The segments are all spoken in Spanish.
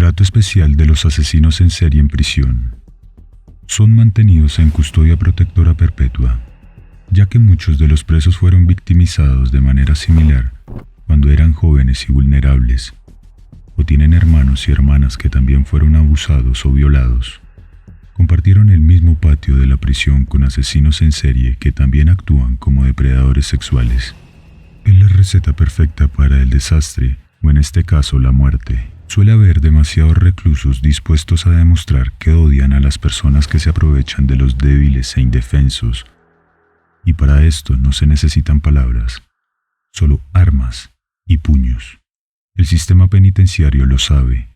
Trato especial de los asesinos en serie en prisión. Son mantenidos en custodia protectora perpetua, ya que muchos de los presos fueron victimizados de manera similar cuando eran jóvenes y vulnerables, o tienen hermanos y hermanas que también fueron abusados o violados. Compartieron el mismo patio de la prisión con asesinos en serie que también actúan como depredadores sexuales. Es la receta perfecta para el desastre, o en este caso la muerte. Suele haber demasiados reclusos dispuestos a demostrar que odian a las personas que se aprovechan de los débiles e indefensos. Y para esto no se necesitan palabras, solo armas y puños. El sistema penitenciario lo sabe,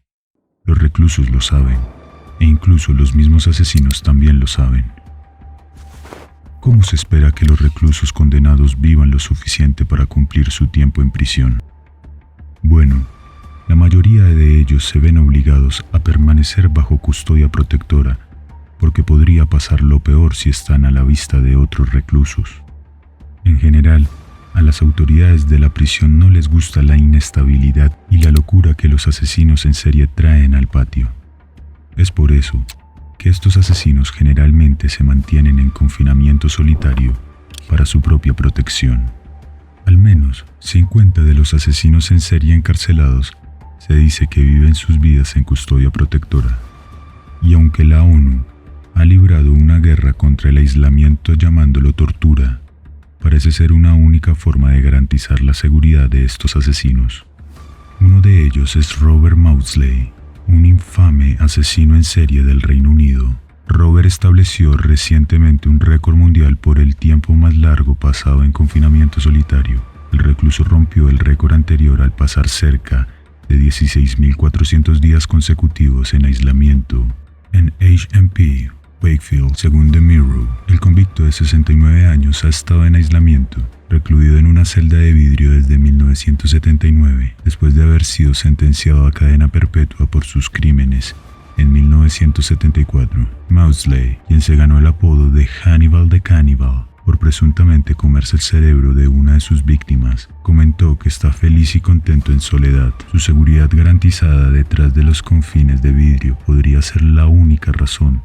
los reclusos lo saben, e incluso los mismos asesinos también lo saben. ¿Cómo se espera que los reclusos condenados vivan lo suficiente para cumplir su tiempo en prisión? Bueno, la mayoría de ellos se ven obligados a permanecer bajo custodia protectora, porque podría pasar lo peor si están a la vista de otros reclusos. En general, a las autoridades de la prisión no les gusta la inestabilidad y la locura que los asesinos en serie traen al patio. Es por eso que estos asesinos generalmente se mantienen en confinamiento solitario para su propia protección. Al menos 50 de los asesinos en serie encarcelados se dice que viven sus vidas en custodia protectora. Y aunque la ONU ha librado una guerra contra el aislamiento llamándolo tortura, parece ser una única forma de garantizar la seguridad de estos asesinos. Uno de ellos es Robert Maudsley, un infame asesino en serie del Reino Unido. Robert estableció recientemente un récord mundial por el tiempo más largo pasado en confinamiento solitario. El recluso rompió el récord anterior al pasar cerca de 16.400 días consecutivos en aislamiento. En HMP Wakefield, según The Mirror, el convicto de 69 años ha estado en aislamiento, recluido en una celda de vidrio desde 1979, después de haber sido sentenciado a cadena perpetua por sus crímenes en 1974. Maudsley, quien se ganó el apodo de Hannibal the Cannibal por presuntamente comerse el cerebro de una de sus víctimas, comentó que está feliz y contento en soledad. Su seguridad garantizada detrás de los confines de vidrio podría ser la única razón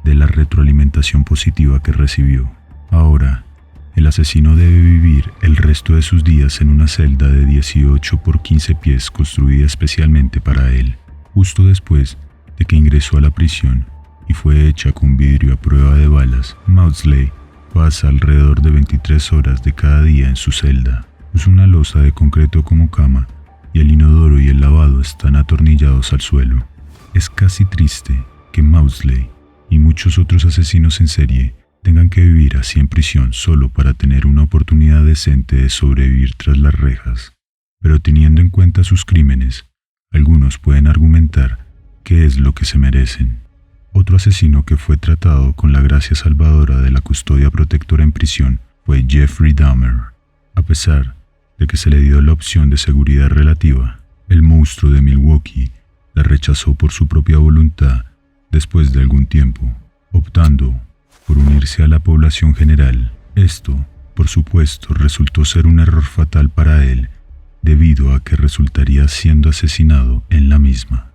de la retroalimentación positiva que recibió. Ahora, el asesino debe vivir el resto de sus días en una celda de 18 por 15 pies construida especialmente para él. Justo después de que ingresó a la prisión y fue hecha con vidrio a prueba de balas, Maudsley pasa alrededor de 23 horas de cada día en su celda. Usa una losa de concreto como cama y el inodoro y el lavado están atornillados al suelo. Es casi triste que Maudsley y muchos otros asesinos en serie tengan que vivir así en prisión solo para tener una oportunidad decente de sobrevivir tras las rejas. Pero teniendo en cuenta sus crímenes, algunos pueden argumentar que es lo que se merecen. Otro asesino que fue tratado con la gracia salvadora de la custodia protectora en prisión fue Jeffrey Dahmer. A pesar de que se le dio la opción de seguridad relativa, el monstruo de Milwaukee la rechazó por su propia voluntad después de algún tiempo, optando por unirse a la población general. Esto, por supuesto, resultó ser un error fatal para él, debido a que resultaría siendo asesinado en la misma.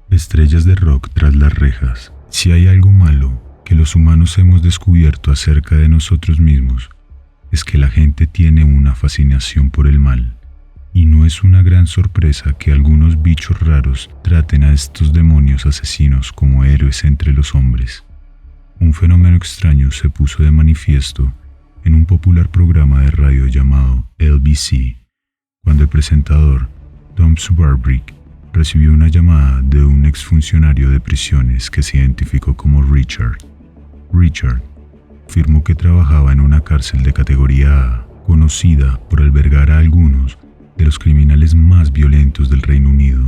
Estrellas de rock tras las rejas. Si hay algo malo que los humanos hemos descubierto acerca de nosotros mismos, es que la gente tiene una fascinación por el mal, y no es una gran sorpresa que algunos bichos raros traten a estos demonios asesinos como héroes entre los hombres. Un fenómeno extraño se puso de manifiesto en un popular programa de radio llamado LBC, cuando el presentador Tom Swarbrick recibió una llamada de un exfuncionario de prisiones que se identificó como Richard. Richard afirmó que trabajaba en una cárcel de categoría A, conocida por albergar a algunos de los criminales más violentos del Reino Unido.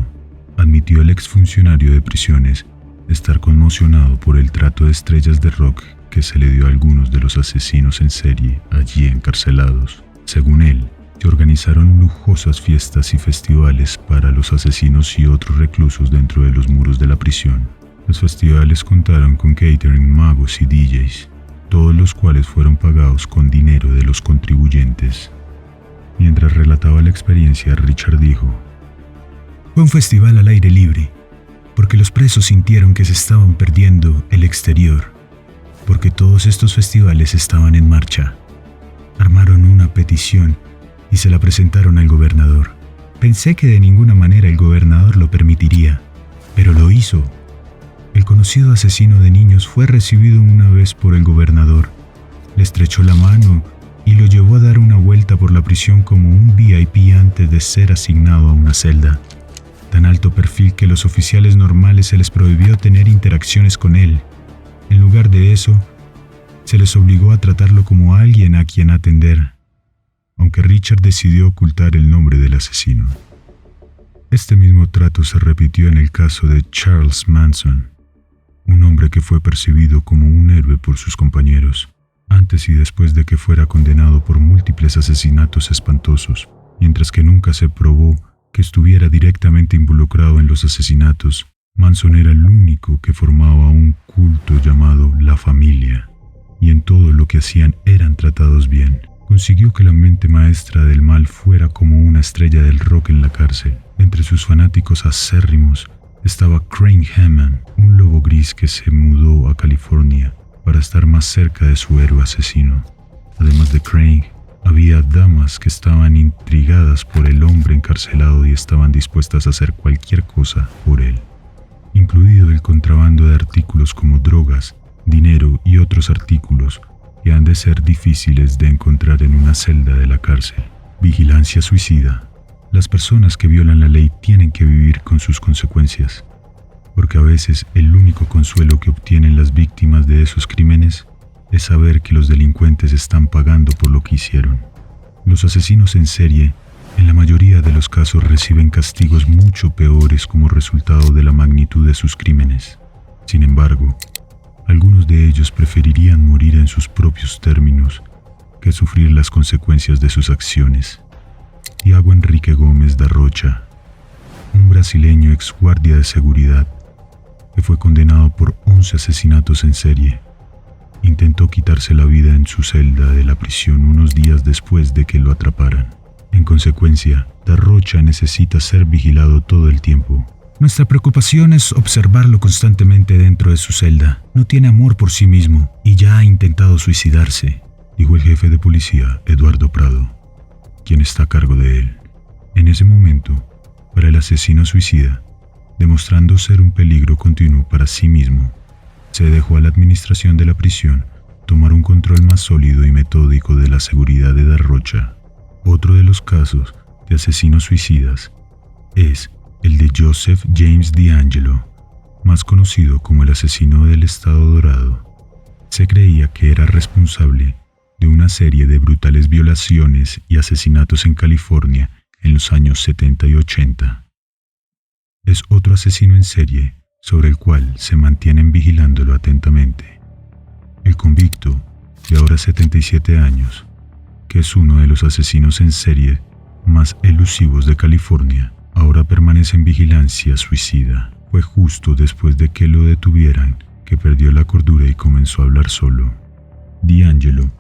Admitió el exfuncionario de prisiones estar conmocionado por el trato de estrellas de rock que se le dio a algunos de los asesinos en serie allí encarcelados. Según él, se organizaron lujosas fiestas y festivales para los asesinos y otros reclusos dentro de los muros de la prisión. Los festivales contaron con catering, magos y DJs, todos los cuales fueron pagados con dinero de los contribuyentes. Mientras relataba la experiencia, Richard dijo: "Fue un festival al aire libre, porque los presos sintieron que se estaban perdiendo el exterior, porque todos estos festivales estaban en marcha. Armaron una petición y se la presentaron al gobernador. Pensé que de ninguna manera el gobernador lo permitiría, pero lo hizo. El conocido asesino de niños fue recibido una vez por el gobernador. Le estrechó la mano y lo llevó a dar una vuelta por la prisión como un VIP antes de ser asignado a una celda. Tan alto perfil que los oficiales normales se les prohibió tener interacciones con él. En lugar de eso, se les obligó a tratarlo como alguien a quien atender, aunque Richard decidió ocultar el nombre del asesino. Este mismo trato se repitió en el caso de Charles Manson, un hombre que fue percibido como un héroe por sus compañeros, antes y después de que fuera condenado por múltiples asesinatos espantosos, mientras que nunca se probó que estuviera directamente involucrado en los asesinatos. Manson era el único que formaba un culto llamado La Familia, y en todo lo que hacían eran tratados bien. Consiguió que la mente maestra del mal fuera como una estrella del rock en la cárcel. Entre sus fanáticos acérrimos estaba Crane Hammond, un lobo gris que se mudó a California para estar más cerca de su héroe asesino. Además de Crane, había damas que estaban intrigadas por el hombre encarcelado y estaban dispuestas a hacer cualquier cosa por él, incluido el contrabando de artículos como drogas, dinero y otros artículos que han de ser difíciles de encontrar en una celda de la cárcel. Vigilancia suicida. Las personas que violan la ley tienen que vivir con sus consecuencias, porque a veces el único consuelo que obtienen las víctimas de esos crímenes es saber que los delincuentes están pagando por lo que hicieron. Los asesinos en serie, en la mayoría de los casos, reciben castigos mucho peores como resultado de la magnitud de sus crímenes. Sin embargo, algunos de ellos preferirían morir en sus propios términos que sufrir las consecuencias de sus acciones. Tiago Enrique Gómez da Rocha, un brasileño ex guardia de seguridad que fue condenado por 11 asesinatos en serie, intentó quitarse la vida en su celda de la prisión unos días después de que lo atraparan. En consecuencia, da Rocha necesita ser vigilado todo el tiempo. Nuestra preocupación es observarlo constantemente dentro de su celda. No tiene amor por sí mismo y ya ha intentado suicidarse, dijo el jefe de policía, Eduardo Prado, quien está a cargo de él. En ese momento, para el asesino suicida, demostrando ser un peligro continuo para sí mismo, se dejó a la administración de la prisión tomar un control más sólido y metódico de la seguridad de da Rocha. Otro de los casos de asesinos suicidas es el de Joseph James DeAngelo, más conocido como el asesino del Estado Dorado. Se creía que era responsable de una serie de brutales violaciones y asesinatos en California en los años 70 y 80. Es otro asesino en serie sobre el cual se mantienen vigilándolo atentamente. El convicto, de ahora 77 años, que es uno de los asesinos en serie más elusivos de California, ahora permanece en vigilancia suicida. Fue justo después de que lo detuvieran que perdió la cordura y comenzó a hablar solo. DeAngelo,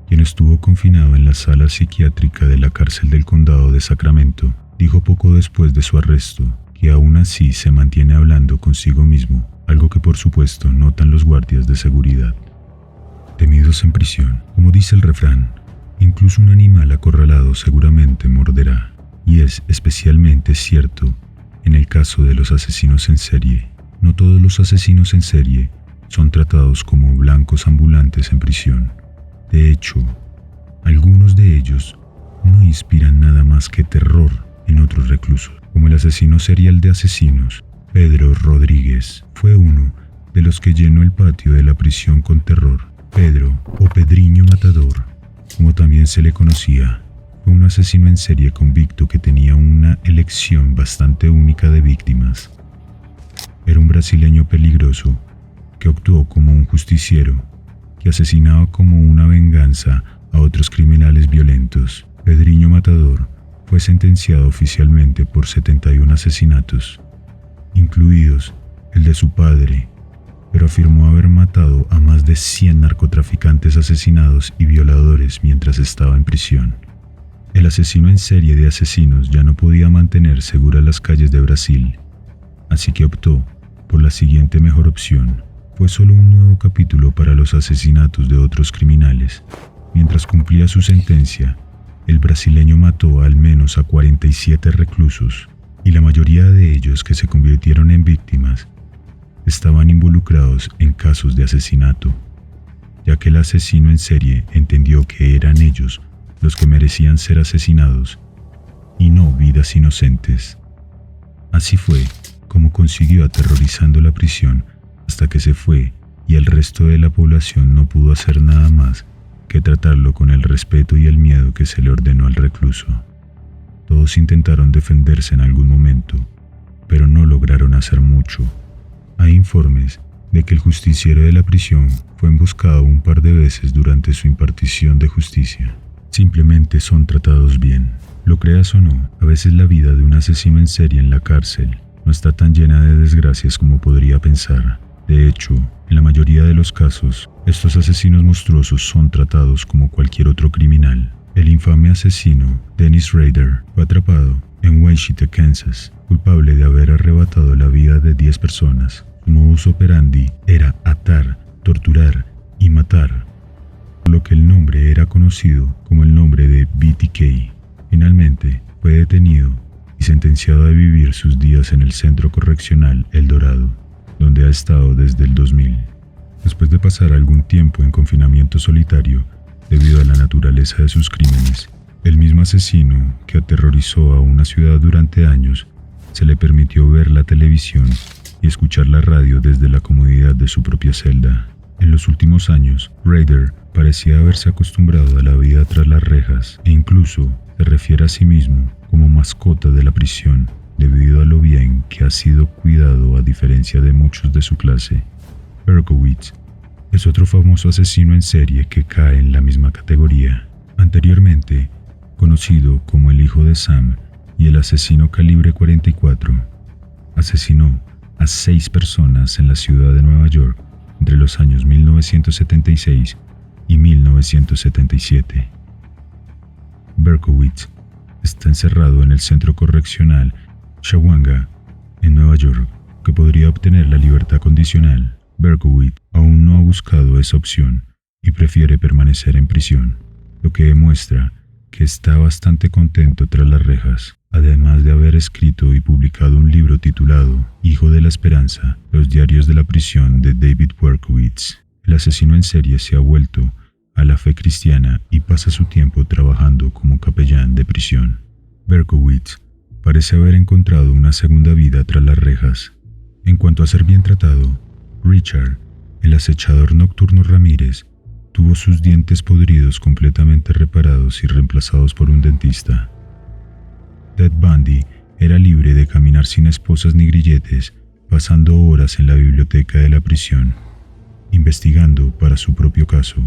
quien estuvo confinado en la sala psiquiátrica de la cárcel del condado de Sacramento, dijo poco después de su arresto que aún así se mantiene hablando consigo mismo, algo que por supuesto notan los guardias de seguridad. Temidos en prisión, como dice el refrán, incluso un animal acorralado seguramente morderá, y es especialmente cierto en el caso de los asesinos en serie. No todos los asesinos en serie son tratados como blancos ambulantes en prisión. De hecho, algunos de ellos no inspiran nada más que terror en otros reclusos, como el asesino serial de asesinos, Pedro Rodríguez. Fue uno de los que llenó el patio de la prisión con terror. Pedro, o Pedriño Matador, como también se le conocía, fue un asesino en serie convicto que tenía una elección bastante única de víctimas. Era un brasileño peligroso que actuó como un justiciero, que asesinaba como una venganza a otros criminales violentos. Pedriño Matador fue sentenciado oficialmente por 71 asesinatos, incluidos el de su padre, pero afirmó haber matado a más de 100 narcotraficantes asesinados y violadores mientras estaba en prisión. El asesino en serie de asesinos ya no podía mantener seguras las calles de Brasil, así que optó por la siguiente mejor opción, fue solo un nuevo capítulo para los asesinatos de otros criminales. Mientras cumplía su sentencia, el brasileño mató al menos a 47 reclusos, y la mayoría de ellos que se convirtieron en víctimas estaban involucrados en casos de asesinato, ya que el asesino en serie entendió que eran ellos los que merecían ser asesinados y no vidas inocentes. Así fue como consiguió aterrorizando la prisión hasta que se fue y el resto de la población no pudo hacer nada más que tratarlo con el respeto y el miedo que se le ordenó al recluso. Todos intentaron defenderse en algún momento, pero no lograron hacer mucho. Hay informes de que el justiciero de la prisión fue emboscado un par de veces durante su impartición de justicia. Simplemente son tratados bien. Lo creas o no, a veces la vida de un asesino en serie en la cárcel no está tan llena de desgracias como podría pensar. De hecho, en la mayoría de los casos, estos asesinos monstruosos son tratados como cualquier otro criminal. El infame asesino Dennis Rader fue atrapado en Wichita, Kansas, culpable de haber arrebatado la vida de 10 personas. Su modus operandi era atar, torturar y matar, por lo que el nombre era conocido como el nombre de BTK. Finalmente, fue detenido y sentenciado a vivir sus días en el Centro Correccional El Dorado, donde ha estado desde el 2000. Después de pasar algún tiempo en confinamiento solitario debido a la naturaleza de sus crímenes, el mismo asesino que aterrorizó a una ciudad durante años se le permitió ver la televisión y escuchar la radio desde la comodidad de su propia celda. En los últimos años, Rader parecía haberse acostumbrado a la vida tras las rejas e incluso se refiere a sí mismo como mascota de la prisión debido a lo bien que ha sido cuidado a diferencia de muchos de su clase. Berkowitz es otro famoso asesino en serie que cae en la misma categoría. Anteriormente, conocido como el hijo de Sam y el asesino calibre 44, asesinó a 6 personas en la ciudad de Nueva York entre los años 1976 y 1977. Berkowitz está encerrado en el centro correccional Shawanga, en Nueva York, que podría obtener la libertad condicional. Berkowitz aún no ha buscado esa opción y prefiere permanecer en prisión, lo que demuestra que está bastante contento tras las rejas, además de haber escrito y publicado un libro titulado Hijo de la Esperanza, los diarios de la prisión de David Berkowitz. El asesino en serie se ha vuelto a la fe cristiana y pasa su tiempo trabajando como capellán de prisión. Berkowitz parece haber encontrado una segunda vida tras las rejas. En cuanto a ser bien tratado, Richard, el acechador nocturno Ramírez, tuvo sus dientes podridos completamente reparados y reemplazados por un dentista. Ted Bundy era libre de caminar sin esposas ni grilletes, pasando horas en la biblioteca de la prisión, investigando para su propio caso.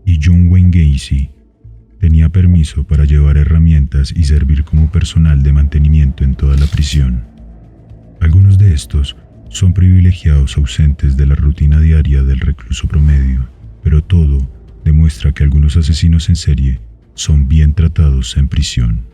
Y John Wayne Gacy tenía permiso para llevar herramientas y servir como personal de mantenimiento en toda la prisión. Algunos de estos son privilegiados ausentes de la rutina diaria del recluso promedio, pero todo demuestra que algunos asesinos en serie son bien tratados en prisión.